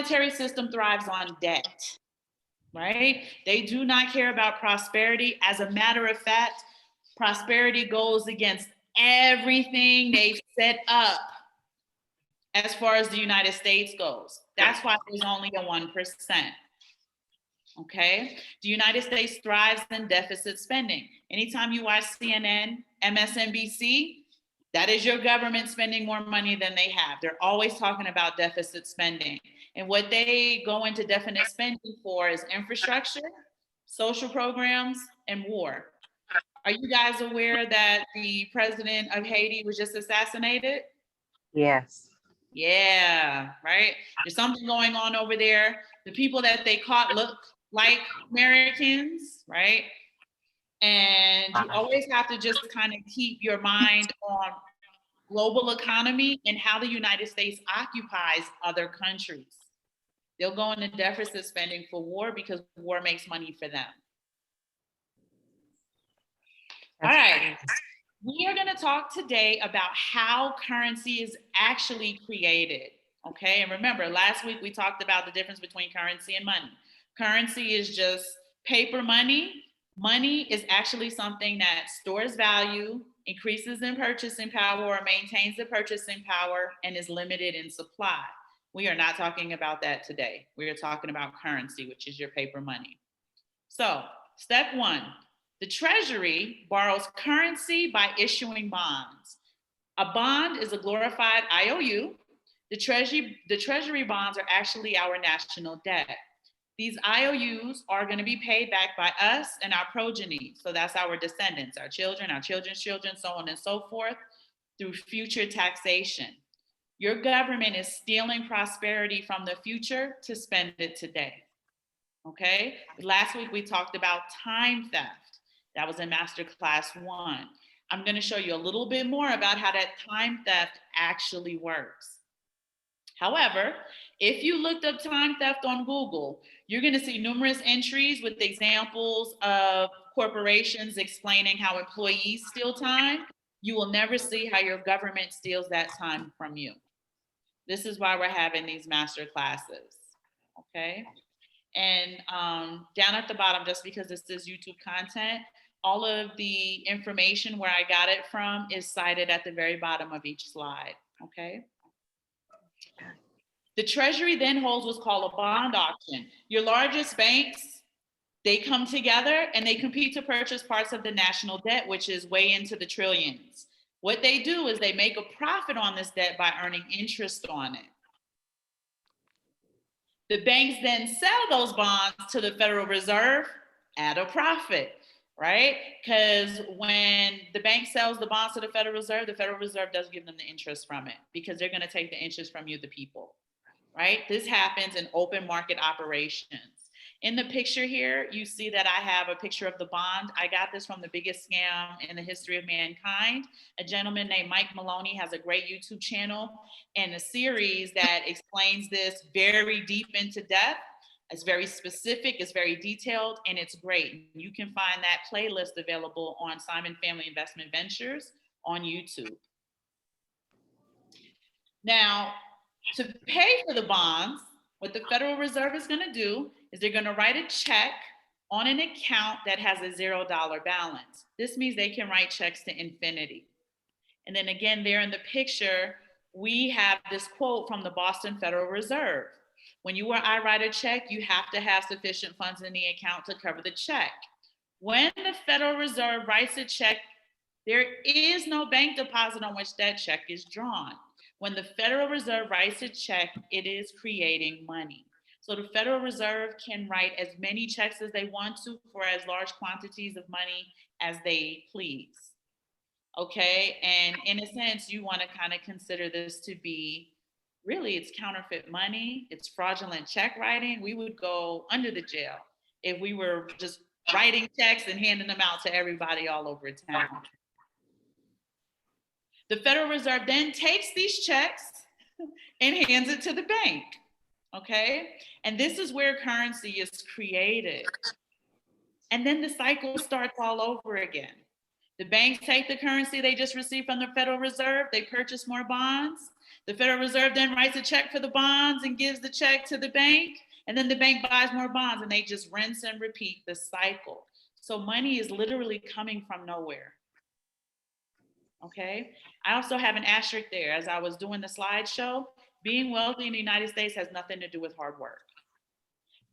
monetary system thrives on debt, right? They do not care about prosperity. As a matter of fact, prosperity goes against everything they've set up as far as the United States goes. That's why there's only a 1%. Okay? The United States thrives in deficit spending. Anytime you watch CNN, MSNBC, that is your government spending more money than they have. They're always talking about deficit spending. And what they go into deficit spending for is infrastructure, social programs, and war. Are you guys aware that the president of Haiti was just assassinated? Yes. Yeah, right. There's something going on over there. The people that they caught look like Americans, right? And you always have to just kind of keep your mind on global economy and how the United States occupies other countries. They'll go into deficit spending for war because war makes money for them. All right. We are going to talk today about how currency is actually created. Okay. And remember, last week we talked about the difference between currency and money. Currency is just paper money. Money is actually something that stores value, increases in purchasing power, or maintains the purchasing power, and is limited in supply. We are not talking about that today. We are talking about currency, which is your paper money. So, step one. The Treasury borrows currency by issuing bonds. A bond is a glorified IOU. The Treasury bonds are actually our national debt. These IOUs are going to be paid back by us and our progeny. So that's our descendants, our children, our children's children, so on and so forth, through future taxation. Your government is stealing prosperity from the future to spend it today. Okay? Last week we talked about time theft. That was in Master Class 1. I'm going to show you a little bit more about how that time theft actually works. However, if you looked up time theft on Google, you're going to see numerous entries with examples of corporations explaining how employees steal time. You will never see how your government steals that time from you. This is why we're having these master classes. Okay? And down at the bottom, just because this is YouTube content, all of the information where I got it from is cited at the very bottom of each slide, okay? The Treasury then holds what's called a bond auction. Your largest banks, they come together and they compete to purchase parts of the national debt, which is way into the trillions. What they do is they make a profit on this debt by earning interest on it. The banks then sell those bonds to the Federal Reserve at a profit, right? Because when the bank sells the bonds to the Federal Reserve doesn't give them the interest from it because they're going to take the interest from you, the people, right? This happens in open market operations. In the picture here, you see that I have a picture of the bond. I got this from the biggest scam in the history of mankind. A gentleman named Mike Maloney has a great YouTube channel and a series that explains this very deep into depth. It's very specific, it's very detailed, and it's great. You can find that playlist available on Simon Family Investment Ventures on YouTube. Now, to pay for the bonds, what the Federal Reserve is going to do is they're going to write a check on an account that has a $0 balance. This means they can write checks to infinity. And then again, there in the picture, we have this quote from the Boston Federal Reserve. When you or I write a check, you have to have sufficient funds in the account to cover the check. When the Federal Reserve writes a check, there is no bank deposit on which that check is drawn. When the Federal Reserve writes a check, it is creating money. So the Federal Reserve can write as many checks as they want to for as large quantities of money as they please. Okay, and in a sense, you want to kind of consider this to be really, it's counterfeit money, it's fraudulent check writing. We would go under the jail if we were just writing checks and handing them out to everybody all over town. The Federal Reserve then takes these checks and hands it to the bank, okay? And this is where currency is created. And then the cycle starts all over again. The banks take the currency they just received from the Federal Reserve, they purchase more bonds. The Federal Reserve then writes a check for the bonds and gives the check to the bank, and then the bank buys more bonds, and they just rinse and repeat the cycle. So money is literally coming from nowhere. Okay. I also have an asterisk there. As I was doing the slideshow, being wealthy in the United States has nothing to do with hard work.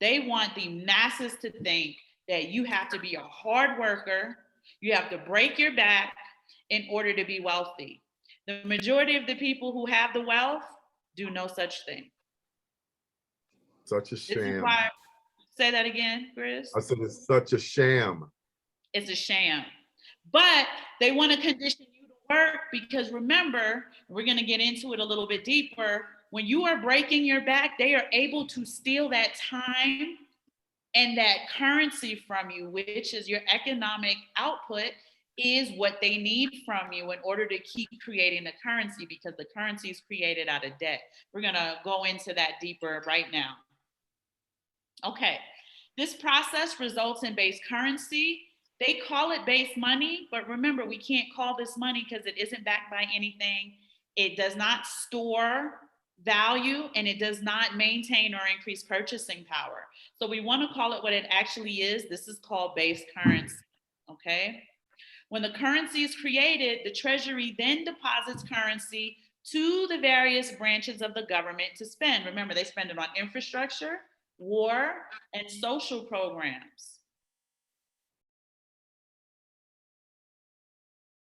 They want the masses to think that you have to be a hard worker, you have to break your back in order to be wealthy. The majority of the people who have the wealth do no such thing. Such a This is sham. why, say that again, Chris. I said it's such a sham. It's a sham. But they want to condition you to work because remember, we're going to get into it a little bit deeper. When you are breaking your back, they are able to steal that time and that currency from you, which is your economic output, is what they need from you in order to keep creating the currency, because the currency is created out of debt. We're going to go into that deeper right now. Okay, this process results in base currency. They call it base money, but remember, we can't call this money because it isn't backed by anything. It does not store value, and it does not maintain or increase purchasing power. So we want to call it what it actually is. This is called base currency, okay? When the currency is created, the Treasury then deposits currency to the various branches of the government to spend. Remember, they spend it on infrastructure, war, and social programs.